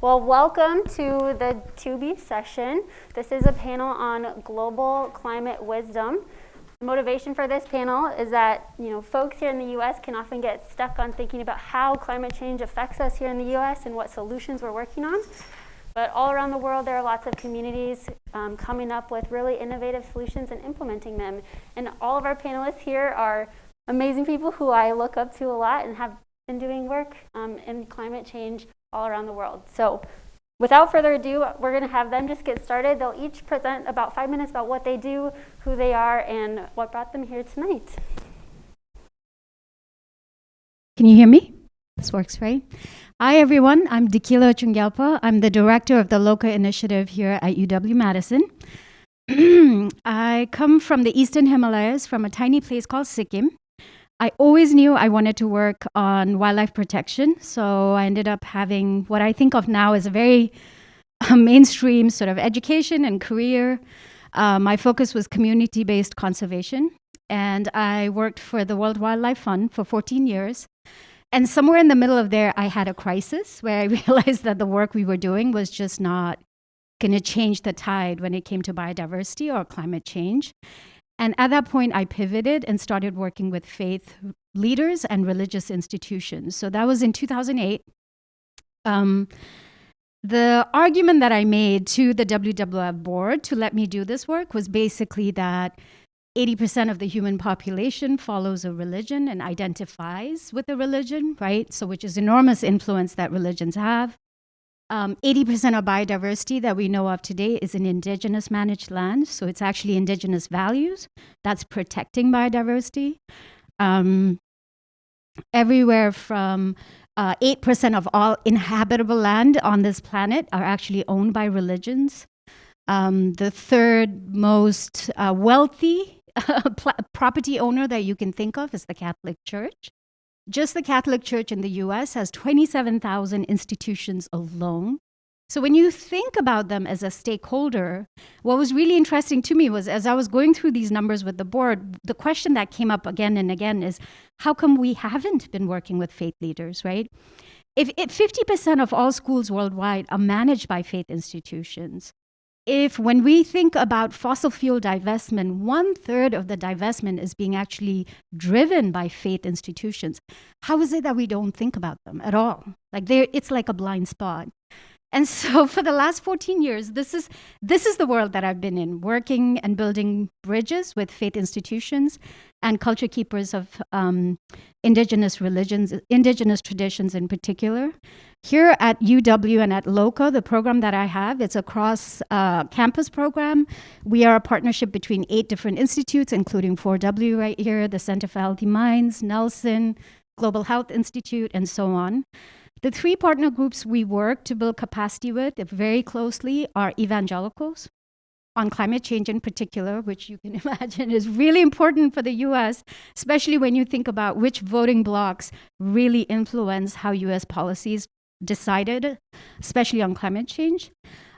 Well, welcome to the 2B session. This is a panel on global climate wisdom. The motivation for this panel is that, folks here in the US can often get stuck on thinking about how climate change affects us here in the US and what solutions we're working on. But all around the world, there are lots of communities coming up with really innovative solutions and implementing them. And all of our panelists here are amazing people who I look up to a lot and have been doing work in climate change all around the world. So without further ado, we're going to have them just get started. They'll each present about 5 minutes about what they do, who they are, and what brought them here tonight. Can you hear me? This works, right? Hi, everyone. I'm Tequila Chungapa. I'm the director of the local initiative here at UW-Madison. I come from the Eastern Himalayas, from a tiny place called Sikkim. I always knew I wanted to work on wildlife protection, so I ended up having what I think of now as a very mainstream sort of education and career. My focus was community-based conservation, and I worked for the World Wildlife Fund for 14 years. And somewhere in the middle of there, I had a crisis where I realized that the work we were doing was just not going to change the tide when it came to biodiversity or climate change. And at that point, I pivoted and started working with faith leaders and religious institutions. So that was in 2008. The argument that I made to the WWF board to let me do this work was basically that 80% of the human population follows a religion and identifies with a religion, right? So which is enormous influence that religions have. 80% of biodiversity that we know of today is in indigenous managed land. So it's actually indigenous values that's protecting biodiversity. Everywhere from 8% of all inhabitable land on this planet are actually owned by religions. The third most wealthy property owner that you can think of is the Catholic Church. Just the Catholic Church in the US has 27,000 institutions alone. So when you think about them as a stakeholder, what was really interesting to me was as I was going through these numbers with the board, the question that came up again and again is, how come we haven't been working with faith leaders, right? If 50% of all schools worldwide are managed by faith institutions, if when we think about fossil fuel divestment, 1/3 of the divestment is being actually driven by faith institutions, how is it that we don't think about them at all? It's like a blind spot. And so for the last 14 years, this is the world that I've been in, working and building bridges with faith institutions and culture keepers of indigenous religions, indigenous traditions in particular. Here at UW and at LOCA, the program that I have, it's a cross-campus program. We are a partnership between 8 different institutes, including 4W right here, the Center for Healthy Minds, Nelson, Global Health Institute, and so on. The 3 partner groups we work to build capacity with very closely are evangelicals on climate change in particular, which you can imagine is really important for the US, especially when you think about which voting blocs really influence how US policies decided, especially on climate change.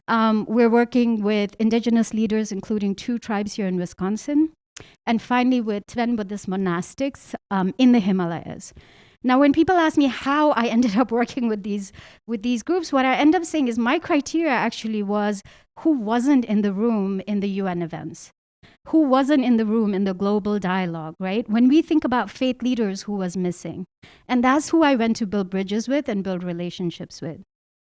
We're working with indigenous leaders, including 2 tribes here in Wisconsin, and finally with Tibetan Buddhist monastics in the Himalayas. Now, when people ask me how I ended up working with these groups, what I end up saying is my criteria actually was who wasn't in the room in the UN events, who wasn't in the room in the global dialogue, right? When we think about faith leaders, who was missing? And that's who I went to build bridges with and build relationships with.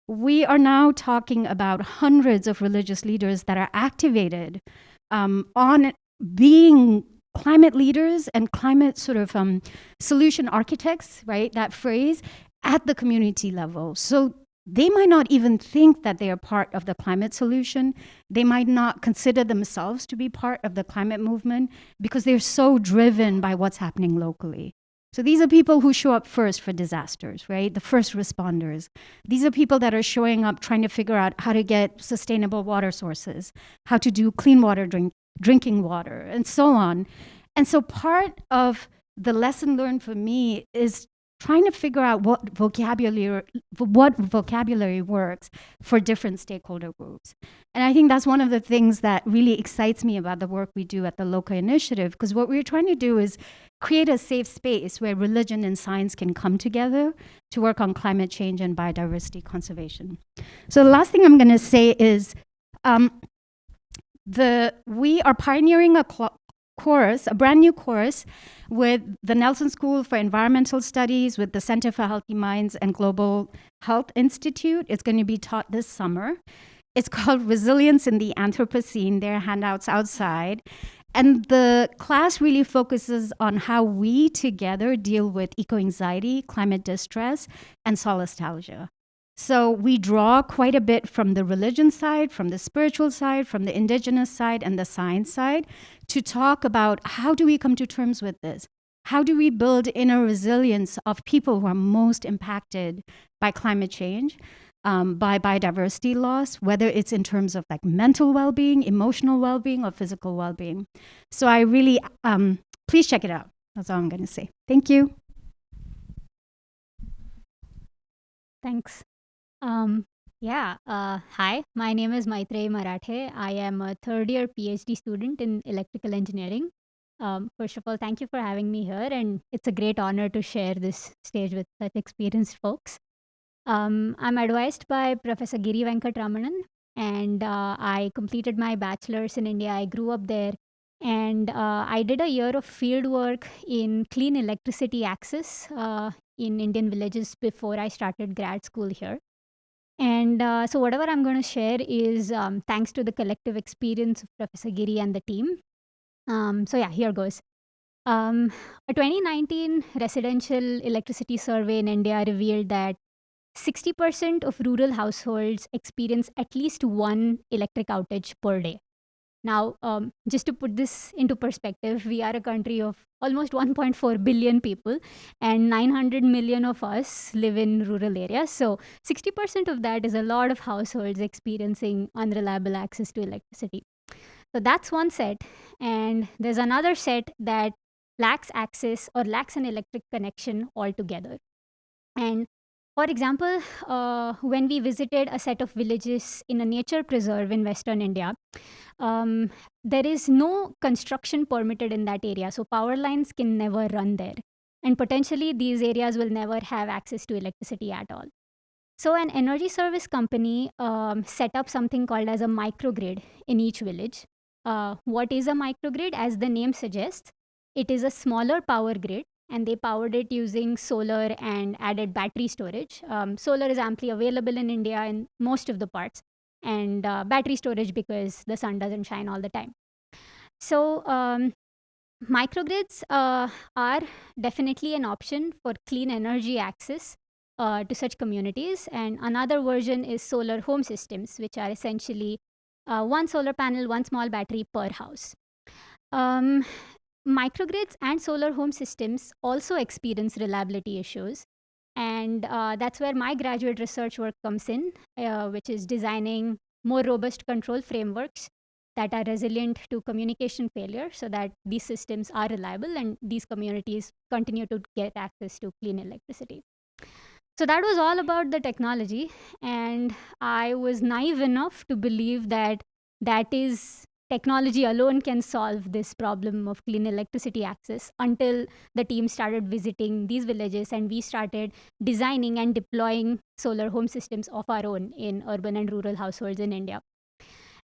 We are now talking about hundreds of religious leaders that are activated on being climate leaders and climate sort of solution architects, right? That phrase at the community level. So they might not even think that they are part of the climate solution. They might not consider themselves to be part of the climate movement because they're so driven by what's happening locally. So these are people who show up first for disasters, right? The first responders. These are people that are showing up trying to figure out how to get sustainable water sources, how to do clean water drinking water, and so on. And so part of the lesson learned for me is trying to figure out what vocabulary works for different stakeholder groups. And I think that's one of the things that really excites me about the work we do at the LOCA initiative, because what we're trying to do is create a safe space where religion and science can come together to work on climate change and biodiversity conservation. So the last thing I'm going to say is we are pioneering a course, a brand new course with the Nelson School for Environmental Studies, with the Center for Healthy Minds and Global Health Institute. It's going to be taught this summer. It's called Resilience in the Anthropocene. There are handouts outside. And the class really focuses on how we together deal with eco-anxiety, climate distress, and solastalgia. So we draw quite a bit from the religion side, from the spiritual side, from the indigenous side, and the science side to talk about how do we come to terms with this? How do we build inner resilience of people who are most impacted by climate change, by biodiversity loss, whether it's in terms of like mental well-being, emotional well-being, or physical well-being? So I really, please check it out. That's all I'm going to say. Thank you. Thanks. Hi, my name is Maitreyi Marathe. I am a third-year PhD student in electrical engineering. First of all, thank you for having me here, and it's a great honor to share this stage with such experienced folks. I'm advised by Professor Giri Venkatramanan, and I completed my bachelor's in India. I grew up there, and I did a year of field work in clean electricity access in Indian villages before I started grad school here. And so whatever I'm going to share is thanks to the collective experience of Professor Giri and the team. Here goes. A 2019 residential electricity survey in India revealed that 60% of rural households experience at least one electric outage per day. Now, just to put this into perspective, we are a country of almost 1.4 billion people, and 900 million of us live in rural areas. So 60% of that is a lot of households experiencing unreliable access to electricity. So that's one set. And there's another set that lacks access or lacks an electric connection altogether. And for example, when we visited a set of villages in a nature preserve in Western India, there is no construction permitted in that area. So power lines can never run there. And potentially these areas will never have access to electricity at all. So an energy service company set up something called as a microgrid in each village. What is a microgrid? As the name suggests, it is a smaller power grid, and they powered it using solar and added battery storage. Solar is amply available in India in most of the parts, and battery storage because the sun doesn't shine all the time. So microgrids are definitely an option for clean energy access to such communities. And another version is solar home systems, which are essentially one solar panel, one small battery per house. Microgrids and solar home systems also experience reliability issues. And that's where my graduate research work comes in, which is designing more robust control frameworks that are resilient to communication failure so that these systems are reliable and these communities continue to get access to clean electricity. So that was all about the technology. And I was naive enough to believe that technology alone can solve this problem of clean electricity access until the team started visiting these villages and we started designing and deploying solar home systems of our own in urban and rural households in India.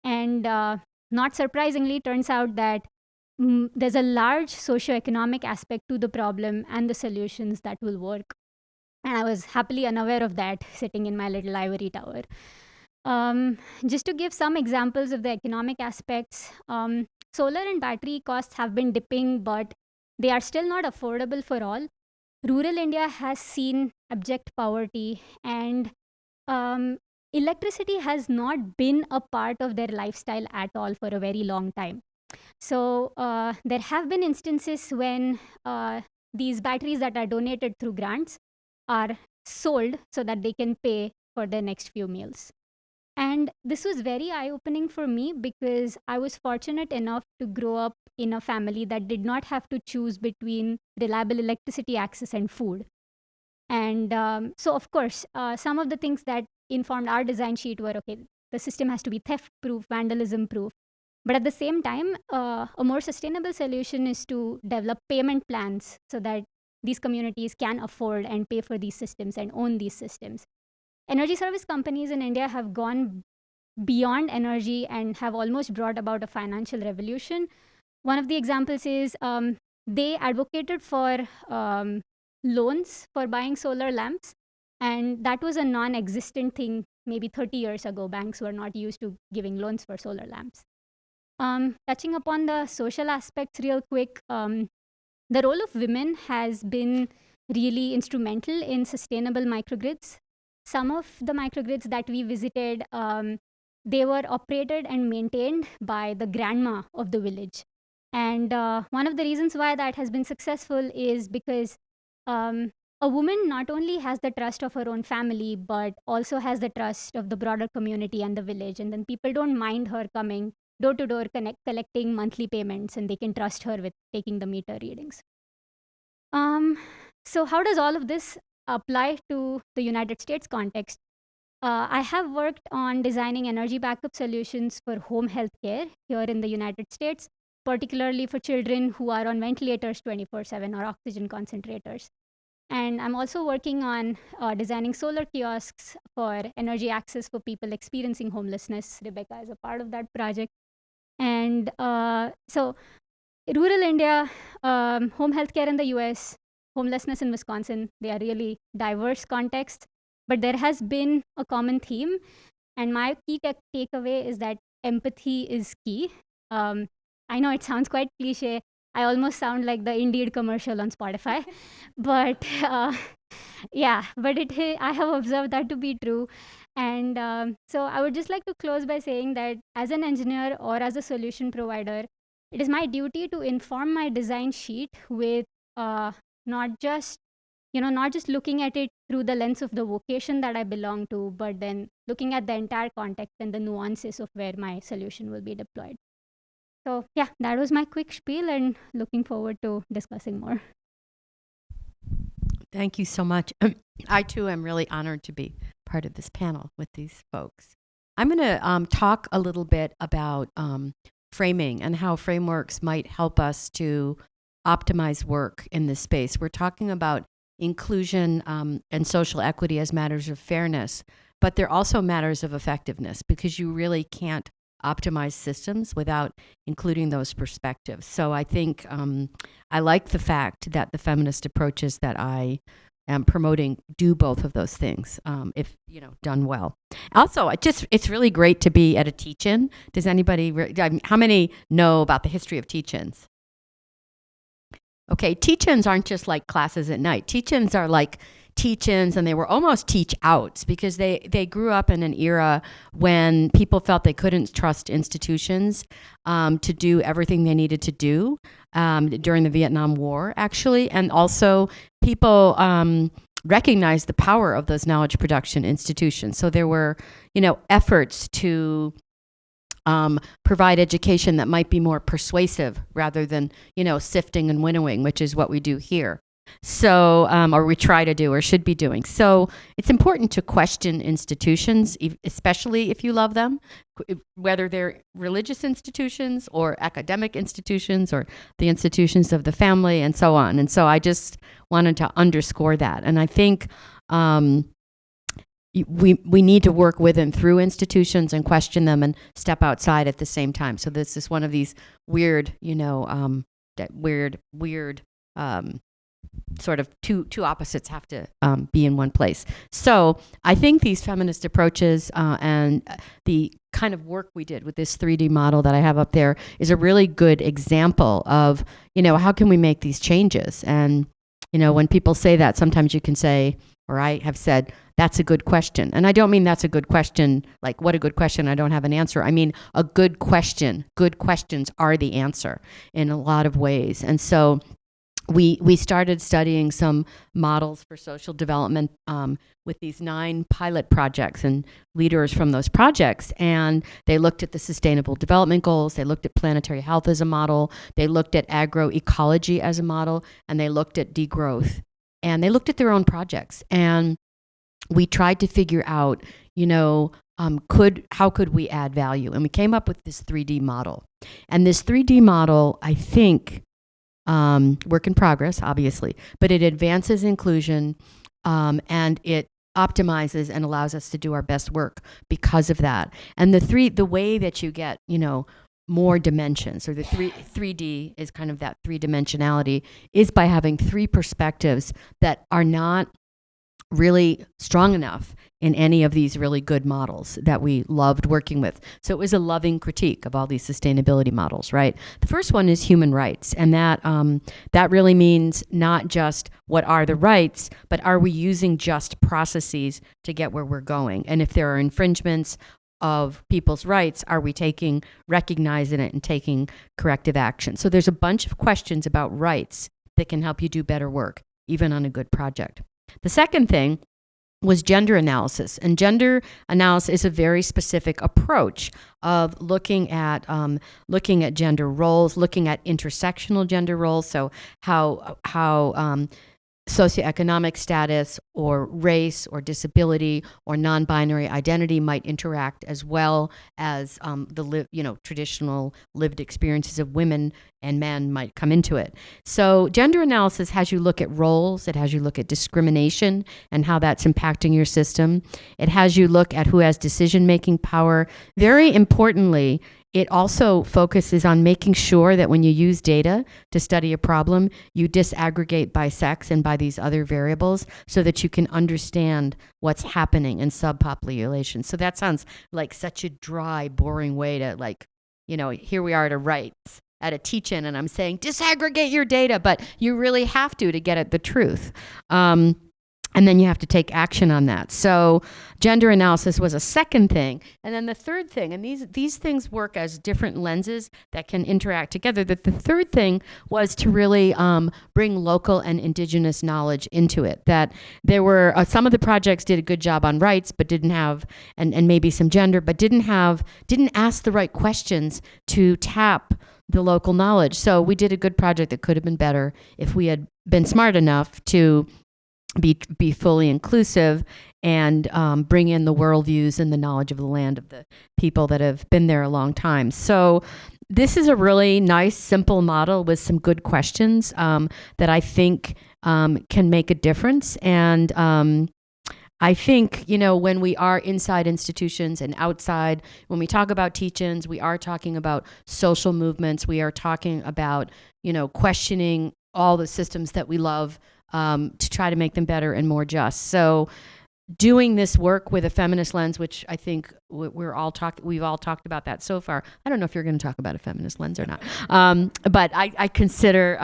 And not surprisingly, turns out that there's a large socioeconomic aspect to the problem and the solutions that will work. And I was happily unaware of that sitting in my little ivory tower. Just to give some examples of the economic aspects, solar and battery costs have been dipping, but they are still not affordable for all. Rural India has seen abject poverty, and electricity has not been a part of their lifestyle at all for a very long time. So there have been instances when these batteries that are donated through grants are sold so that they can pay for their next few meals. And this was very eye-opening for me because I was fortunate enough to grow up in a family that did not have to choose between reliable electricity access and food. And so, of course, some of the things that informed our design sheet were, okay, the system has to be theft proof, vandalism proof. But at the same time, a more sustainable solution is to develop payment plans so that these communities can afford and pay for these systems and own these systems. Energy service companies in India have gone beyond energy and have almost brought about a financial revolution. One of the examples is they advocated for loans for buying solar lamps, and that was a non-existent thing maybe 30 years ago. Banks were not used to giving loans for solar lamps. Touching upon the social aspects real quick, the role of women has been really instrumental in sustainable microgrids. Some of the microgrids that we visited, they were operated and maintained by the grandma of the village. And one of the reasons why that has been successful is because a woman not only has the trust of her own family, but also has the trust of the broader community and the village. And then people don't mind her coming door to door, collecting monthly payments, and they can trust her with taking the meter readings. So how does all of this apply to the United States context? I have worked on designing energy backup solutions for home health care here in the United States, particularly for children who are on ventilators 24/7 or oxygen concentrators. And I'm also working on designing solar kiosks for energy access for people experiencing homelessness. Rebecca is a part of that project. And so rural India, home healthcare in the US, homelessness in Wisconsin, they are really diverse contexts, but there has been a common theme. And my key takeaway is that empathy is key. I know it sounds quite cliche. I almost sound like the Indeed commercial on Spotify, but yeah, but I have observed that to be true. And so I would just like to close by saying that as an engineer or as a solution provider, it is my duty to inform my design sheet with not just looking at it through the lens of the vocation that I belong to, but then looking at the entire context and the nuances of where my solution will be deployed. So yeah, that was my quick spiel, and looking forward to discussing more. Thank you so much. I too am really honored to be part of this panel with these folks. I'm going to talk a little bit about framing and how frameworks might help us to optimize work in this space. We're talking about inclusion and social equity as matters of fairness, but they're also matters of effectiveness, because you really can't optimize systems without including those perspectives. So I think I like the fact that the feminist approaches that I am promoting do both of those things, if done well. Also, it's really great to be at a teach-in. Does anybody? How many know about the history of teach-ins? Okay, teach-ins aren't just like classes at night. Teach-ins are like teach-ins, and they were almost teach-outs, because they grew up in an era when people felt they couldn't trust institutions to do everything they needed to do during the Vietnam War, actually. And also people recognized the power of those knowledge production institutions. So there were, efforts to provide education that might be more persuasive rather than, sifting and winnowing, which is what we do here. So, or we try to do or should be doing. So it's important to question institutions, especially if you love them, whether they're religious institutions or academic institutions or the institutions of the family and so on. And so I just wanted to underscore that. And I think we need to work with and through institutions and question them and step outside at the same time. So this is one of these weird, sort of two opposites have to be in one place. So I think these feminist approaches and the kind of work we did with this 3D model that I have up there is a really good example of, how can we make these changes? And, when people say that, sometimes you can say, or I have said, that's a good question. And I don't mean that's a good question, like what a good question, I don't have an answer. I mean a good question. Good questions are the answer in a lot of ways. And so we started studying some models for social development with these 9 pilot projects and leaders from those projects. And they looked at the Sustainable Development Goals. They looked at planetary health as a model. They looked at agroecology as a model. And they looked at degrowth. And they looked at their own projects. And we tried to figure out, how could we add value? And we came up with this 3D model. And this 3D model, I think, work in progress, obviously, but it advances inclusion and it optimizes and allows us to do our best work because of that. And the way that you get, more dimensions, or the 3D is kind of that three-dimensionality, is by having three perspectives that are not really strong enough in any of these really good models that we loved working with. So it was a loving critique of all these sustainability models, right? The first one is human rights, and that really means not just what are the rights, but are we using just processes to get where we're going? And if there are infringements of people's rights, are we recognizing it and taking corrective action? So there's a bunch of questions about rights that can help you do better work, even on a good project. The second thing was gender analysis. And gender analysis is a very specific approach of looking at gender roles, looking at intersectional gender roles. So how socioeconomic status or race or disability or non-binary identity might interact, as well as traditional lived experiences of women and men might come into it. So gender analysis has you look at roles, it has you look at discrimination and how that's impacting your system. It has you look at who has decision-making power. Very importantly, it also focuses on making sure that when you use data to study a problem, you disaggregate by sex and by these other variables so that you can understand what's happening in subpopulations. So that sounds like such a dry, boring way to here we are at a teach-in, and I'm saying disaggregate your data, but you really have to get at the truth. And then you have to take action on that. So gender analysis was a second thing. And then the third thing, and these things work as different lenses that can interact together. The third thing was to really bring local and indigenous knowledge into it. That there were, some of the projects did a good job on rights, but didn't have, and maybe some gender, but didn't ask the right questions to tap the local knowledge. So we did a good project that could have been better if we had been smart enough to be fully inclusive and bring in the worldviews and the knowledge of the land of the people that have been there a long time. So this is a really nice, simple model with some good questions that I think can make a difference. And I think, when we are inside institutions and outside, when we talk about teach-ins, we are talking about social movements. We are talking about, questioning all the systems that we love, to try to make them better and more just. So doing this work with a feminist lens, which I think we've all talked about that so far. I don't know if you're going to talk about a feminist lens or not. But I consider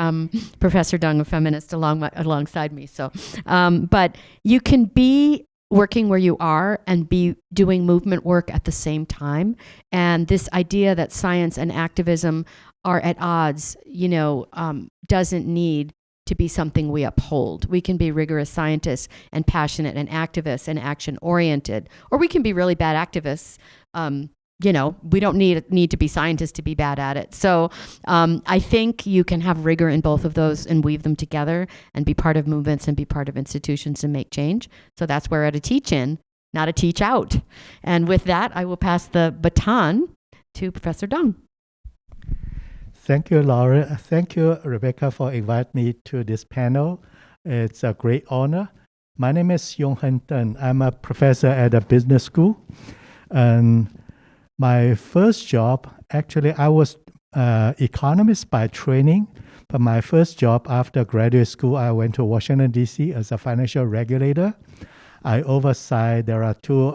Professor Deng a feminist alongside me. So, but you can be working where you are and be doing movement work at the same time. And this idea that science and activism are at odds, doesn't need to be something we uphold. We can be rigorous scientists and passionate and activists and action-oriented, or we can be really bad activists. We don't need to be scientists to be bad at it. So I think you can have rigor in both of those and weave them together and be part of movements and be part of institutions and make change. So that's where at a teach-in, not a teach-out. And with that, I will pass the baton to Professor Deng. Thank you, Laura. Thank you, Rebecca, for inviting me to this panel. It's a great honor. My name is Yongheng Deng. I'm a professor at a business school. And my first job, actually, I was economist by training. But my first job after graduate school, I went to Washington, D.C. as a financial regulator. I oversight, there are two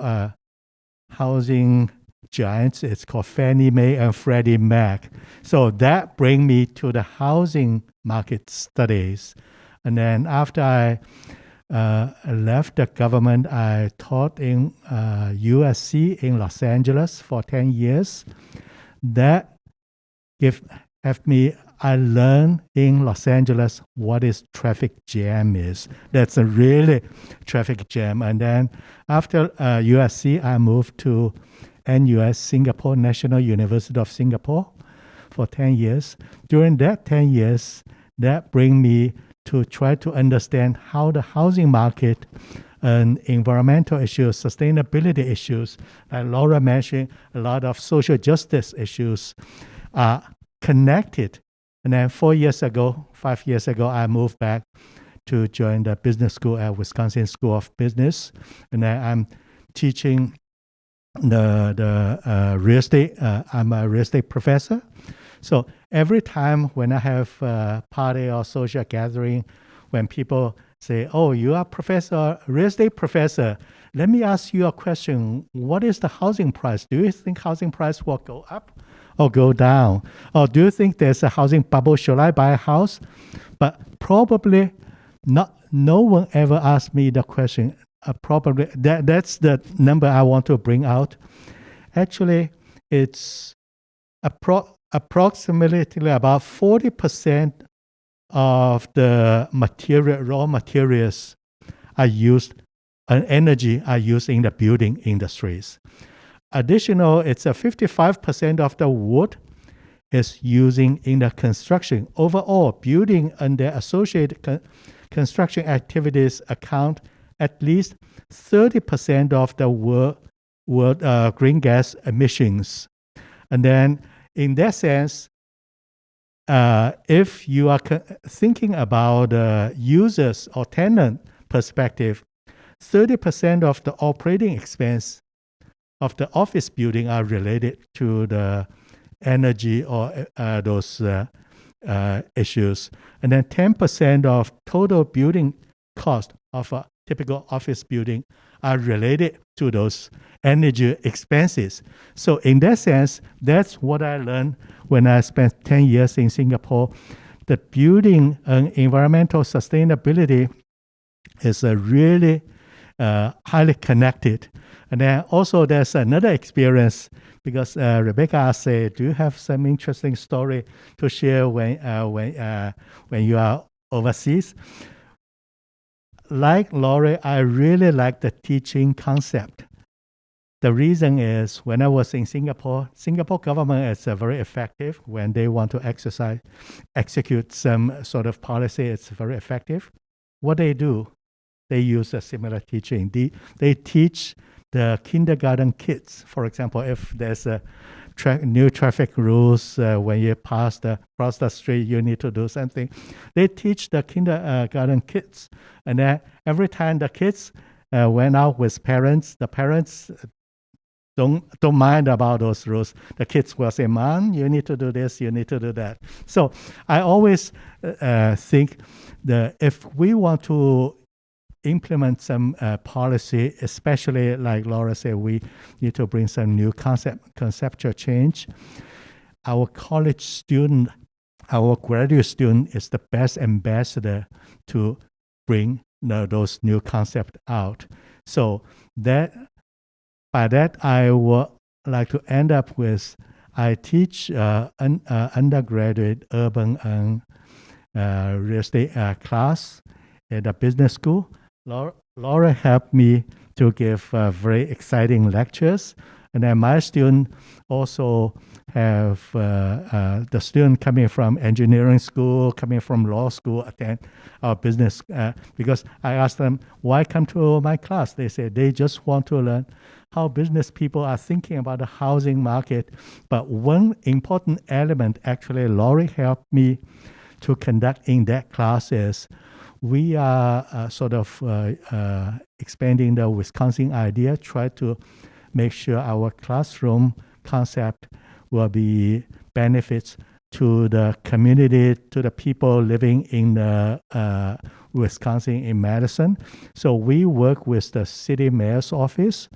housing giants. It's called Fannie Mae and Freddie Mac. So that brings me to the housing market studies. And then after I left the government, I taught in USC in Los Angeles for 10 years. That I learned in Los Angeles what is traffic jam is. That's a really traffic jam. And then after USC, I moved to NUS, Singapore, National University of Singapore, for 10 years. During that 10 years, that bring me to try to understand how the housing market and environmental issues, sustainability issues, like Laura mentioned, a lot of social justice issues are connected. And then 5 years ago, I moved back to join the business school at Wisconsin School of Business. And then I'm teaching the real estate. I'm a real estate professor. So every time when I have a party or social gathering, when people say, oh, you are real estate professor, let me ask you a question. What is the housing price? Do you think housing price will go up or go down? Or do you think there's a housing bubble? Should I buy a house? But probably not. No one ever asked me the question. Probably that's the number I want to bring out. Actually, it's approximately about 40% of the raw materials are used, and energy are used in the building industries. Additional, it's 55% of the wood is using in the construction. Overall, building and the associated construction activities account at least 30% of the world green gas emissions. And then, in that sense, if you are thinking about the users or tenant perspective, 30% of the operating expense of the office building are related to the energy or those issues. And then 10% of total building cost of a typical office building are related to those energy expenses. So in that sense, that's what I learned when I spent 10 years in Singapore. The building and environmental sustainability is really highly connected. And then also there's another experience, because Rebecca said, do you have some interesting story to share when you are overseas? Like Laurie, I really like the teaching concept. The reason is when I was in Singapore government is very effective when they want to execute some sort of policy. It's very effective. What they do, they use a similar teaching. They teach the kindergarten kids, for example, if there's a new traffic rules, when you cross the street, you need to do something. They teach the kindergarten kids. And then every time the kids went out with parents, the parents don't mind about those rules. The kids will say, Mom, you need to do this, you need to do that. So I always think that if we want to implement some policy, especially like Laura said, we need to bring some new conceptual change. Our college student, our graduate student is the best ambassador to bring those new concepts out. So by that, I would like to end up with, I teach undergraduate urban and real estate class at a business school. Laura helped me to give very exciting lectures. And then my student also have the student coming from engineering school, coming from law school, attend our business. Because I asked them, why come to my class? They said they just want to learn how business people are thinking about the housing market. But one important element, actually, Laurie helped me to conduct in that class is we are sort of expanding the Wisconsin idea, try to make sure our classroom concept will be benefits to the community, to the people living in the Wisconsin in Madison. So we work with the city mayor's office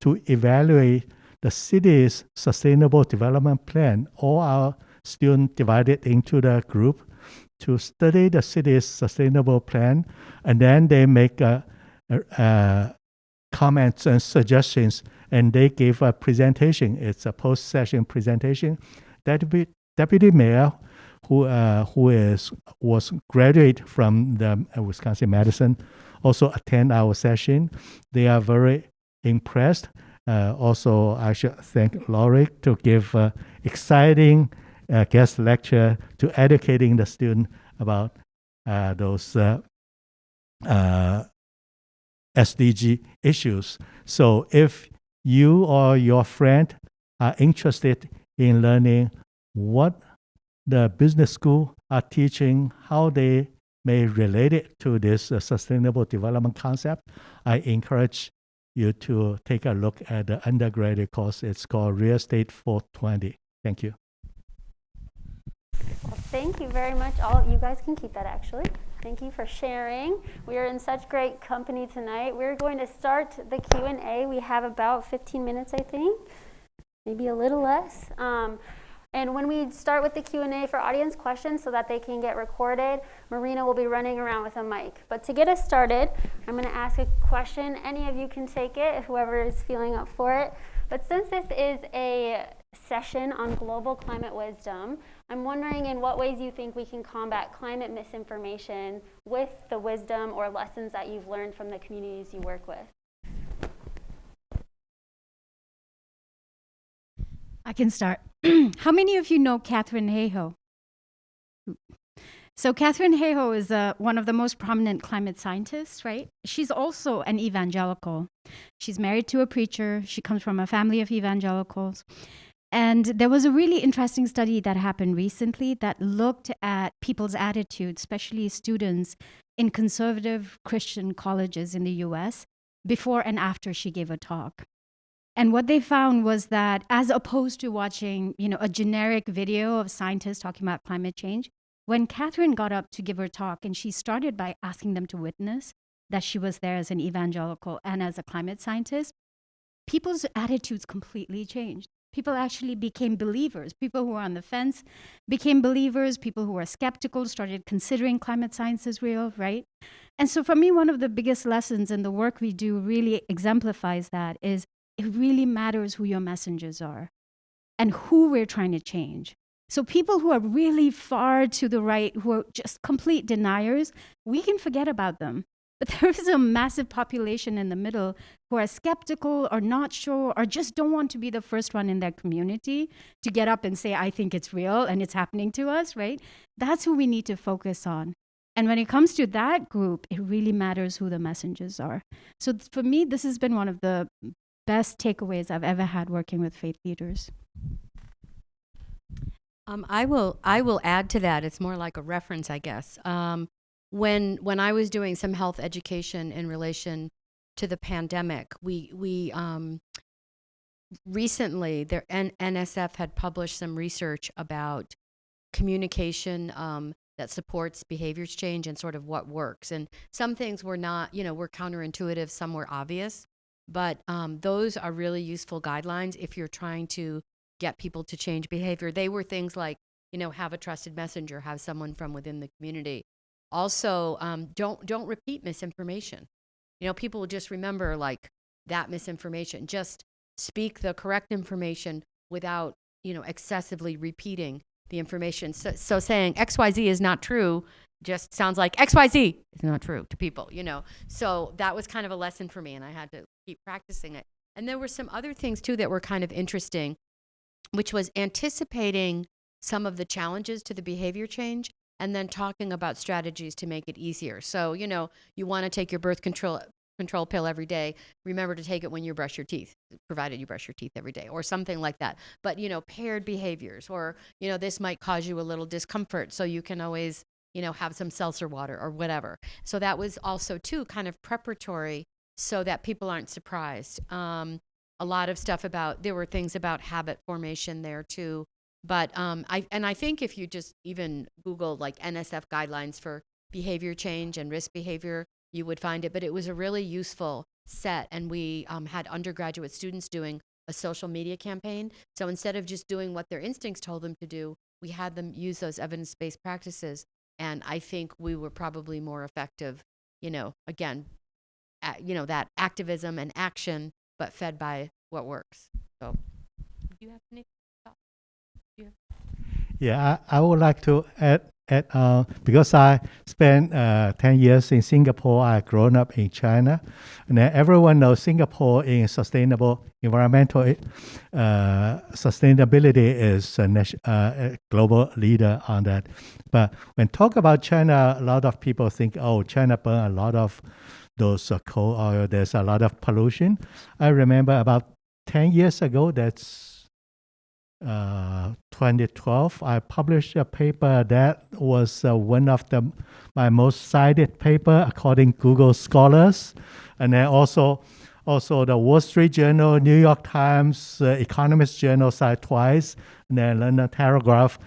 to evaluate the city's sustainable development plan. All our students divided into the group to study the city's sustainable plan, and then they make comments and suggestions, and they give a presentation. It's a post-session presentation. Deputy Mayor, who was graduate from the Wisconsin-Madison, also attend our session. They are very impressed. Also, I should thank Laurie to give exciting guest lecture to educating the student about those SDG issues. So if you or your friend are interested in learning what the business school are teaching, how they may relate it to this sustainable development concept, I encourage you to take a look at the undergraduate course. It's called Real Estate 420. Thank you. Well, thank you very much. All you guys can keep that actually. Thank you for sharing. We are in such great company tonight. We're going to start the Q&A. We have about 15 minutes, I think, maybe a little less. And when we start with the Q&A for audience questions so that they can get recorded, Marina will be running around with a mic. But to get us started, I'm going to ask a question. Any of you can take it, whoever is feeling up for it. But since this is a session on global climate wisdom, I'm wondering in what ways you think we can combat climate misinformation with the wisdom or lessons that you've learned from the communities you work with. I can start. How many of you know Katharine Hayhoe? So Katharine Hayhoe is one of the most prominent climate scientists, right? She's also an evangelical. She's married to a preacher. She comes from a family of evangelicals. And there was a really interesting study that happened recently that looked at people's attitudes, especially students in conservative Christian colleges in the US, before and after she gave a talk. And what they found was that as opposed to watching, a generic video of scientists talking about climate change, when Katharine got up to give her talk and she started by asking them to witness that she was there as an evangelical and as a climate scientist, people's attitudes completely changed. People actually became believers. People who were on the fence became believers. People who were skeptical started considering climate science is real, right? And so for me, one of the biggest lessons in the work we do really exemplifies that is it really matters who your messengers are and who we're trying to change. So people who are really far to the right, who are just complete deniers, we can forget about them. But there is a massive population in the middle who are skeptical or not sure or just don't want to be the first one in their community to get up and say, I think it's real and it's happening to us, right? That's who we need to focus on. And when it comes to that group, it really matters who the messengers are. So for me, this has been one of the best takeaways I've ever had working with faith leaders. I will add to that. It's more like a reference, I guess. When I was doing some health education in relation to the pandemic, we recently NSF had published some research about communication that supports behaviors change and sort of what works. And some things were not, were counterintuitive, some were obvious, but those are really useful guidelines if you're trying to get people to change behavior. They were things like, have a trusted messenger, have someone from within the community. Also, don't repeat misinformation. People will just remember like that misinformation. Just speak the correct information without, excessively repeating the information. So saying XYZ is not true just sounds like XYZ is not true to people, So that was kind of a lesson for me, and I had to keep practicing it. And there were some other things too that were kind of interesting, which was anticipating some of the challenges to the behavior change and then talking about strategies to make it easier. So, you want to take your birth control pill every day. Remember to take it when you brush your teeth, provided you brush your teeth every day, or something like that. But, paired behaviors, or, this might cause you a little discomfort, so you can always, have some seltzer water or whatever. So that was also, too, kind of preparatory so that people aren't surprised. A lot of stuff there were things about habit formation there, too. But I think if you just even Google like NSF guidelines for behavior change and risk behavior, you would find it. But it was a really useful set. And we had undergraduate students doing a social media campaign. So instead of just doing what their instincts told them to do, we had them use those evidence-based practices. And I think we were probably more effective, again, that activism and action, but fed by what works. So do you have anything? Yeah, I would like to add because I spent 10 years in Singapore. I've grown up in China. And everyone knows Singapore in sustainable environmental sustainability is a global leader on that. But when talk about China, a lot of people think, oh, China burn a lot of those coal oil. There's a lot of pollution. I remember about 10 years ago, that's 2012, I published a paper that was one of my most cited paper according Google scholars. And then also the Wall Street Journal, New York Times, Economist Journal cited twice, and then London Telegraph.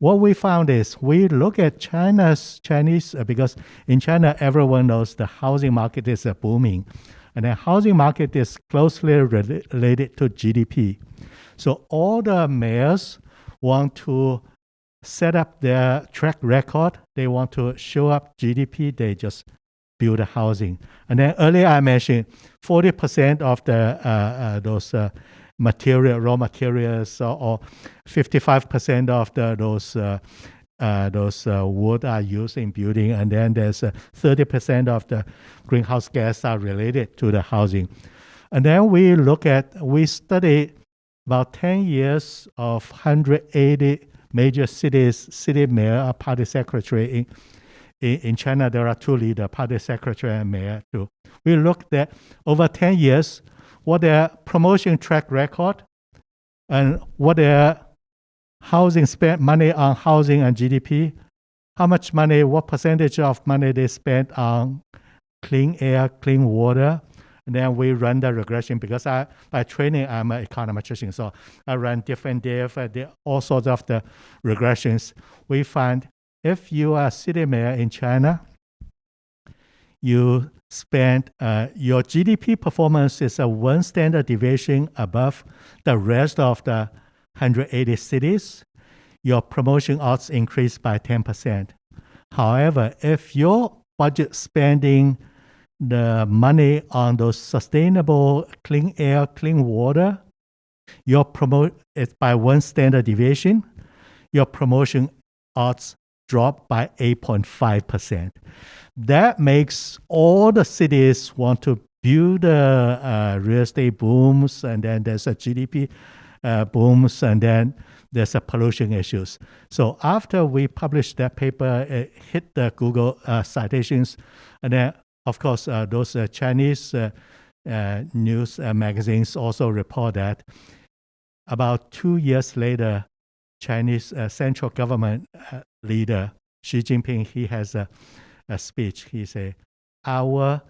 What we found is we look at Chinese, because in China, everyone knows the housing market is booming. And the housing market is closely related to GDP. So all the mayors want to set up their track record. They want to show up GDP. They just build a housing. And then earlier I mentioned 40% of the those raw materials, or 55% of those wood are used in building, and then there's 30% of the greenhouse gas are related to the housing. And then we study about 10 years of 180 major cities, city mayor, party secretary. In China, there are two leaders, party secretary and mayor too. We looked at over 10 years what their promotion track record and what their housing spent money on housing and GDP, how much money, what percentage of money they spent on clean air, clean water. And then we run the regression because by training, I'm an econometrician. So I run different all sorts of the regressions. We find if you are a city mayor in China, you spend your GDP performance is a 1 standard deviation above the rest of the 180 cities. Your promotion odds increase by 10%. However, if your budget spending the money on those sustainable clean air, clean water, your promote it by 1 standard deviation, your promotion odds drop by 8.5%. That makes all the cities want to build real estate booms, and then there's a GDP booms, and then there's a pollution issues. So after we published that paper, it hit the Google citations, and then of course those Chinese news magazines also report that. About 2 years later, Chinese central government leader Xi Jinping, he has a speech. He said, our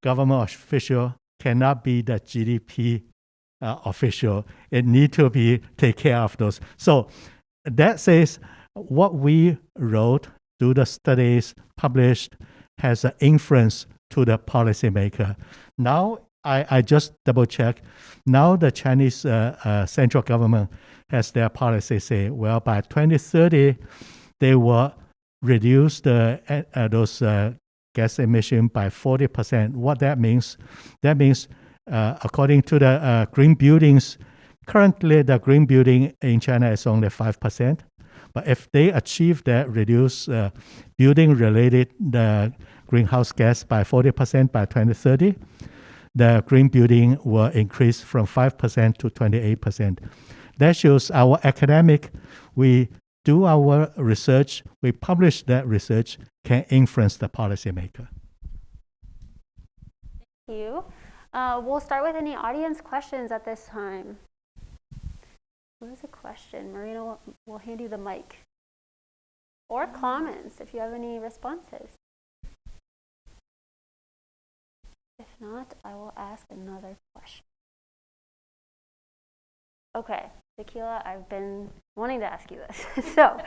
government official cannot be the GDP official. It need to be take care of those. So that says what we wrote, do the studies, published, has an influence to the policymaker. Now I just double check. Now the Chinese central government has their policy say, well, by 2030, they will reduce those gas emission by 40%. What that means? That means according to the green buildings, currently the green building in China is only 5%. But if they achieve that, reduce building-related the greenhouse gas by 40% by 2030, the green building will increase from 5% to 28%. That shows our academic, we do our research, we publish that research, can influence the policymaker. Thank you. We'll start with any audience questions at this time. Who has a question? Marina will hand you the mic. Or comments, if you have any responses. If not, I will ask another question. Okay, Tequila, I've been wanting to ask you this. So,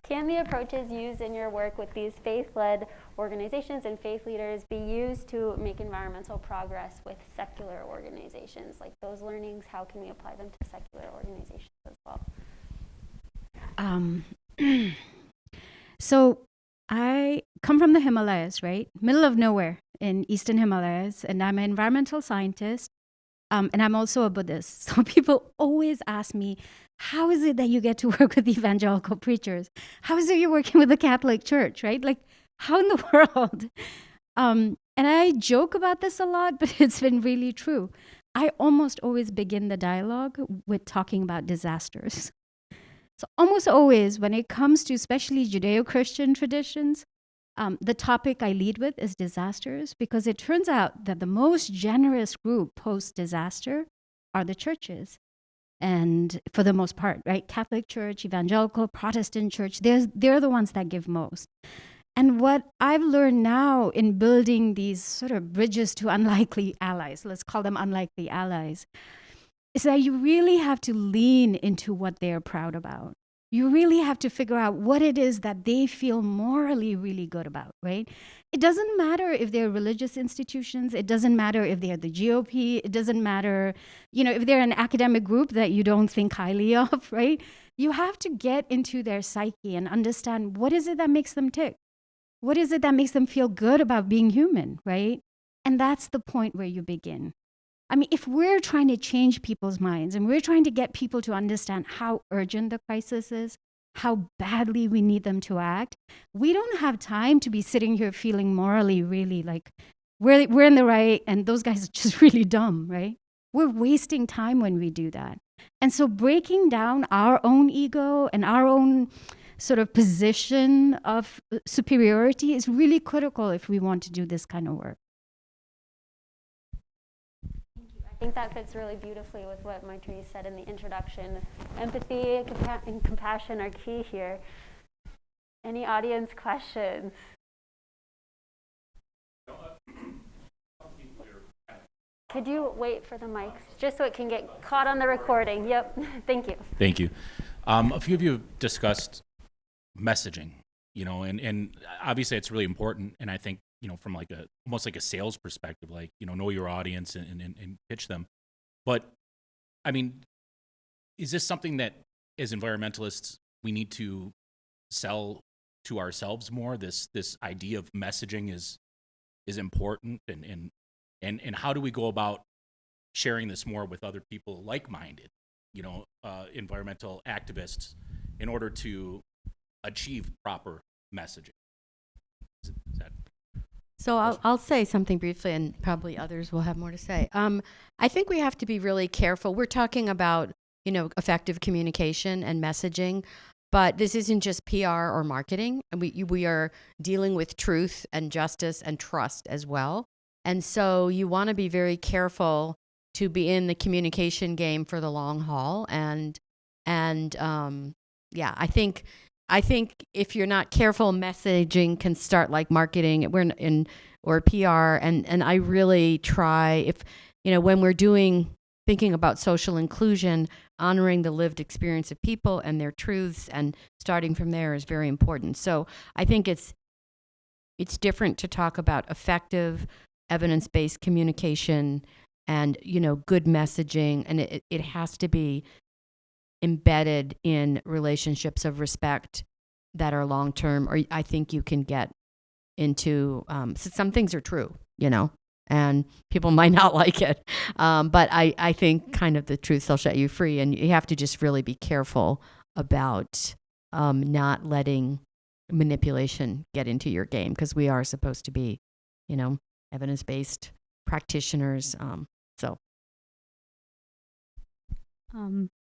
can the approaches used in your work with these faith-led organizations and faith leaders be used to make environmental progress with secular organizations? Like those learnings, how can we apply them to secular organizations as well? So I come from the Himalayas, right? Middle of nowhere in Eastern Himalayas, and I'm an environmental scientist, and I'm also a Buddhist. So people always ask me, how is it that you get to work with evangelical preachers? How is it you're working with the Catholic Church, right? Like, how in the world? And I joke about this a lot, but it's been really true. I almost always begin the dialogue with talking about disasters. So almost always, when it comes to especially Judeo-Christian traditions, The topic I lead with is disasters, because it turns out that the most generous group post-disaster are the churches. And for the most part, right? Catholic Church, Evangelical, Protestant Church, they're the ones that give most. And what I've learned now in building these sort of bridges to unlikely allies, let's call them unlikely allies, is that you really have to lean into what they're proud about. You really have to figure out what it is that they feel morally really good about, right? It doesn't matter if they're religious institutions. It doesn't matter if they're the GOP. It doesn't matter, if they're an academic group that you don't think highly of, right? You have to get into their psyche and understand, what is it that makes them tick? What is it that makes them feel good about being human, right? And that's the point where you begin. I mean, if we're trying to change people's minds and we're trying to get people to understand how urgent the crisis is, how badly we need them to act, we don't have time to be sitting here feeling morally really like we're in the right and those guys are just really dumb, right? We're wasting time when we do that. And so breaking down our own ego and our own sort of position of superiority is really critical if we want to do this kind of work. I think that fits really beautifully with what Maitri said in the introduction. Empathy and compassion are key here. Any audience questions? Could you wait for the mic, just so it can get caught on the recording? Yep, thank you. Thank you. A few of you have discussed messaging, and obviously it's really important. And I think, from almost like a sales perspective, like, know your audience and pitch them. But I mean, is this something that as environmentalists, we need to sell to ourselves more? This idea of messaging is important, and how do we go about sharing this more with other people like-minded, environmental activists, in order to achieve proper messaging? Is that So I'll say something briefly, and probably others will have more to say. I think we have to be really careful. We're talking about, effective communication and messaging, but this isn't just PR or marketing. We are dealing with truth and justice and trust as well. And so you want to be very careful to be in the communication game for the long haul. And I think if you're not careful, messaging can start like marketing or PR. And I really try, when we're thinking about social inclusion, honoring the lived experience of people and their truths, and starting from there is very important. So I think it's different to talk about effective evidence-based communication and, good messaging. And it has to be embedded in relationships of respect that are long-term, or I think you can get into, so some things are true, and people might not like it. But I think kind of the truth will set you free, and you have to just really be careful about not letting manipulation get into your game, because we are supposed to be, evidence-based practitioners.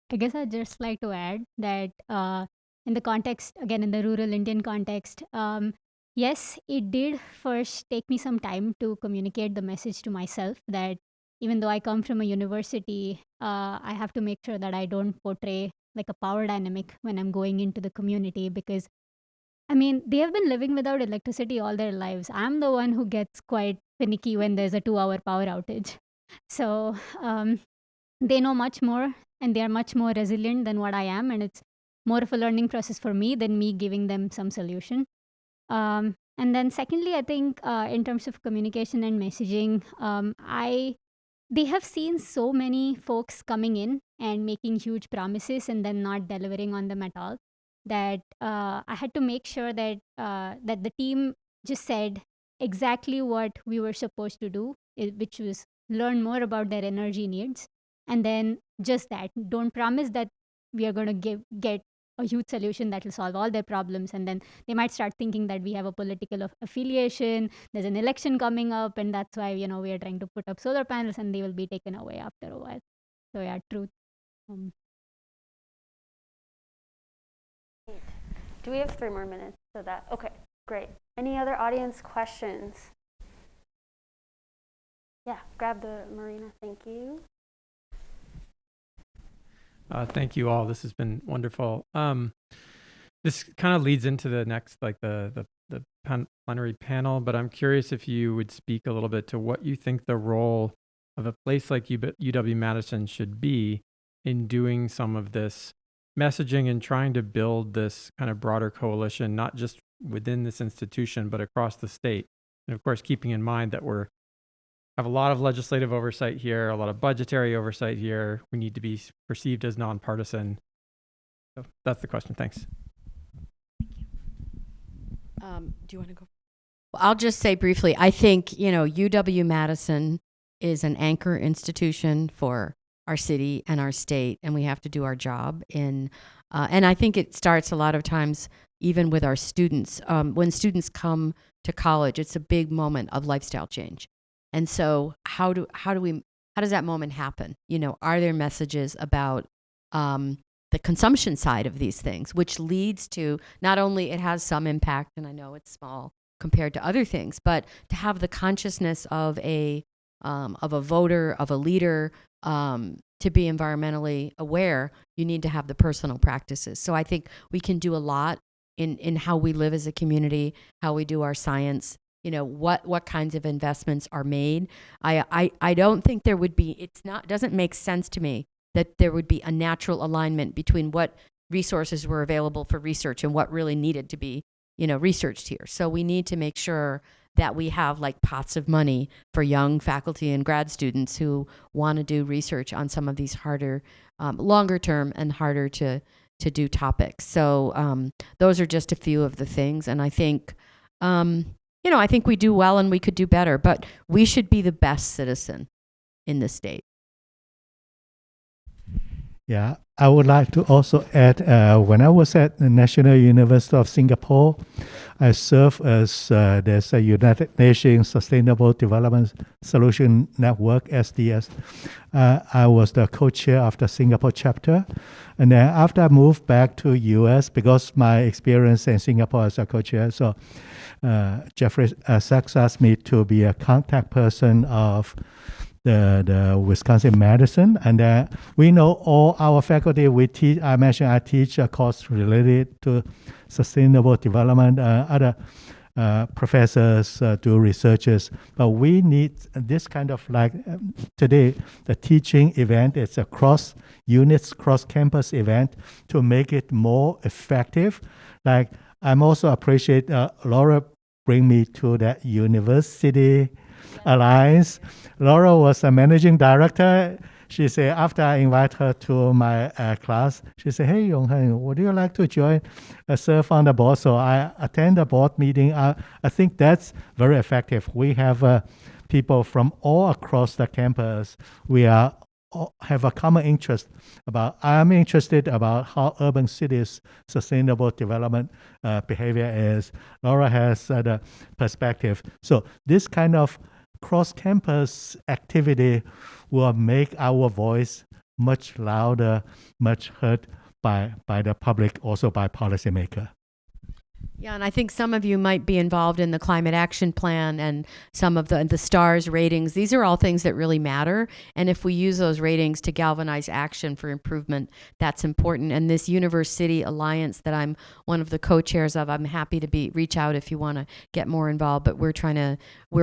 I guess I'd just like to add that in the context, again, in the rural Indian context, yes, it did first take me some time to communicate the message to myself that even though I come from a university, I have to make sure that I don't portray like a power dynamic when I'm going into the community, because they have been living without electricity all their lives. I'm the one who gets quite finicky when there's a 2-hour power outage. So they know much more, and they are much more resilient than what I am. And it's more of a learning process for me than me giving them some solution. And then secondly, I think in terms of communication and messaging, they have seen so many folks coming in and making huge promises and then not delivering on them at all, that I had to make sure that that the team just said exactly what we were supposed to do, which was learn more about their energy needs. And then just that, don't promise that we are going to get a huge solution that will solve all their problems. And then they might start thinking that we have a political affiliation, there's an election coming up, and that's why, we are trying to put up solar panels, and they will be taken away after a while. So yeah, truth. Do we have 3 more minutes? Okay. Great. Any other audience questions? Yeah, grab the Marina. Thank you. Thank you all. This has been wonderful. This kind of leads into the next, like the plenary panel, but I'm curious if you would speak a little bit to what you think the role of a place like UW-Madison should be in doing some of this messaging and trying to build this kind of broader coalition, not just within this institution, but across the state. And of course, keeping in mind that we have a lot of legislative oversight here, a lot of budgetary oversight here. We need to be perceived as nonpartisan. So that's the question. Thanks. Do you want to go? Well, I'll just say briefly, I think, UW-Madison is an anchor institution for our city and our state, and we have to do our job and I think it starts a lot of times even with our students. When students come to college, it's a big moment of lifestyle change. And so how does that moment happen? Are there messages about the consumption side of these things, which leads to not only it has some impact, and I know it's small compared to other things, but to have the consciousness of a voter, of a leader, to be environmentally aware, you need to have the personal practices. So I think we can do a lot in how we live as a community, how we do our science, what kinds of investments are made. I don't think there would be, doesn't make sense to me that there would be a natural alignment between what resources were available for research and what really needed to be, researched here. So we need to make sure that we have like pots of money for young faculty and grad students who want to do research on some of these harder, longer term and harder to do topics. So those are just a few of the things. And I think, I think we do well and we could do better, but we should be the best citizen in the state. Yeah, I would like to also add, when I was at the National University of Singapore, I served as there's a United Nations Sustainable Development Solution Network, SDS. I was the co-chair of the Singapore chapter. And then after I moved back to US, because my experience in Singapore as a co-chair, so Jeffrey Sachs asked me to be a contact person of the Wisconsin Madison, and we know all our faculty. We teach. I teach a course related to sustainable development. Other professors do researches, but we need this kind of today the teaching event. It's a cross units, cross campus event to make it more effective. I'm also appreciate Laura bring me to that university alliance. Laura was a managing director. She said, after I invite her to my class, she said, hey, Yongheng, would you like to join, serve on the board? So I attend the board meeting. I think that's very effective. We have people from all across the campus. We have a common interest I'm interested about how urban cities sustainable development behavior is. Laura has the perspective. So this kind of cross-campus activity will make our voice much louder, much heard by the public, also by policymakers. Yeah, and I think some of you might be involved in the climate action plan and some of the STARS ratings. These are all things that really matter. And if we use those ratings to galvanize action for improvement, that's important. And this University Alliance that I'm one of the co-chairs of, I'm happy to reach out if you want to get more involved. But we're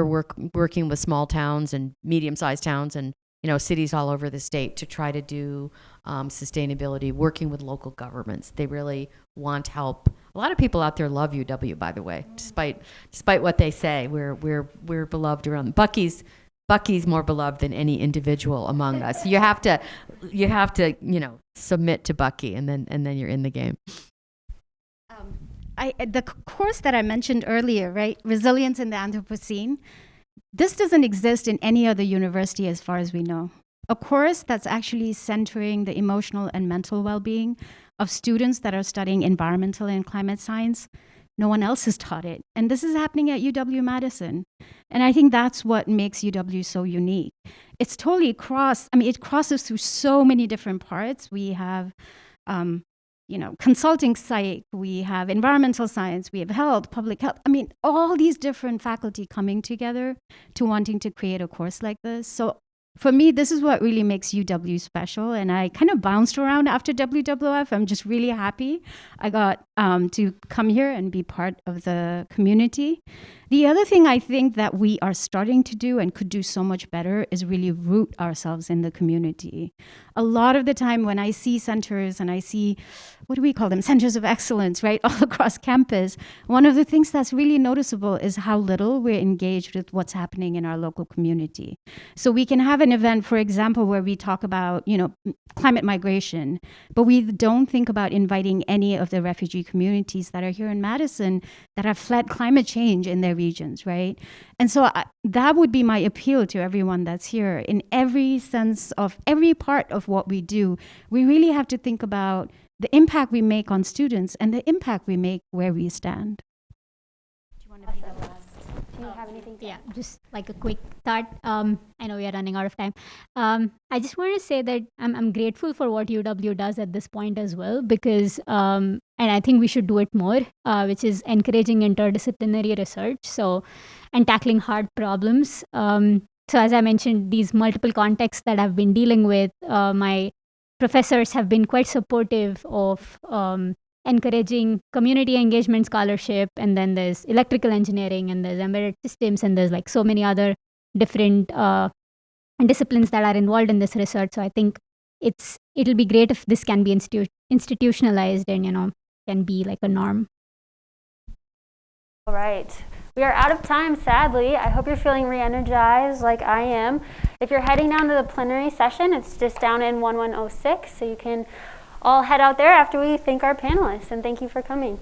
working with small towns and medium-sized towns and cities all over the state to try to do sustainability, working with local governments. They really want help. A lot of people out there love UW, by the way, despite what they say. We're beloved around. Bucky's more beloved than any individual among us. You have to submit to Bucky, and then you're in the game. The course that I mentioned earlier, right, Resilience in the Anthropocene. This doesn't exist in any other university as far as we know. A course that's actually centering the emotional and mental well-being of students that are studying environmental and climate science. No one else has taught it. And this is happening at UW-Madison. And I think that's what makes UW so unique. It's totally it crosses through so many different parts. We have consulting psych, we have environmental science, we have health, public health. I mean, all these different faculty coming together to wanting to create a course like this. So for me, this is what really makes UW special. And I kind of bounced around after WWF. I'm just really happy I got to come here and be part of the community. The other thing I think that we are starting to do and could do so much better is really root ourselves in the community. A lot of the time when I see centers and I see, what do we call them? Centers of excellence, right? All across campus. One of the things that's really noticeable is how little we're engaged with what's happening in our local community. So we can have an event, for example, where we talk about, climate migration, but we don't think about inviting any of the refugee communities that are here in Madison that have fled climate change in their regions, right? And so that would be my appeal to everyone that's here. In every sense of every part of what we do, we really have to think about the impact we make on students and the impact we make where we stand. Do you want to be the last? Do you have anything to Yeah, just like a quick thought. I know we are running out of time. I just want to say that I'm grateful for what UW does at this point as well, because, and I think we should do it more, which is encouraging interdisciplinary research. And tackling hard problems. So as I mentioned, these multiple contexts that I've been dealing with, my professors have been quite supportive of encouraging community engagement scholarship, and then there's electrical engineering, and there's embedded systems, and there's like so many other different disciplines that are involved in this research. So I think it'll be great if this can be institutionalized and can be like a norm. All right. We are out of time, sadly. I hope you're feeling re-energized like I am. If you're heading down to the plenary session, it's just down in 1106, so you can all head out there after we thank our panelists, and thank you for coming.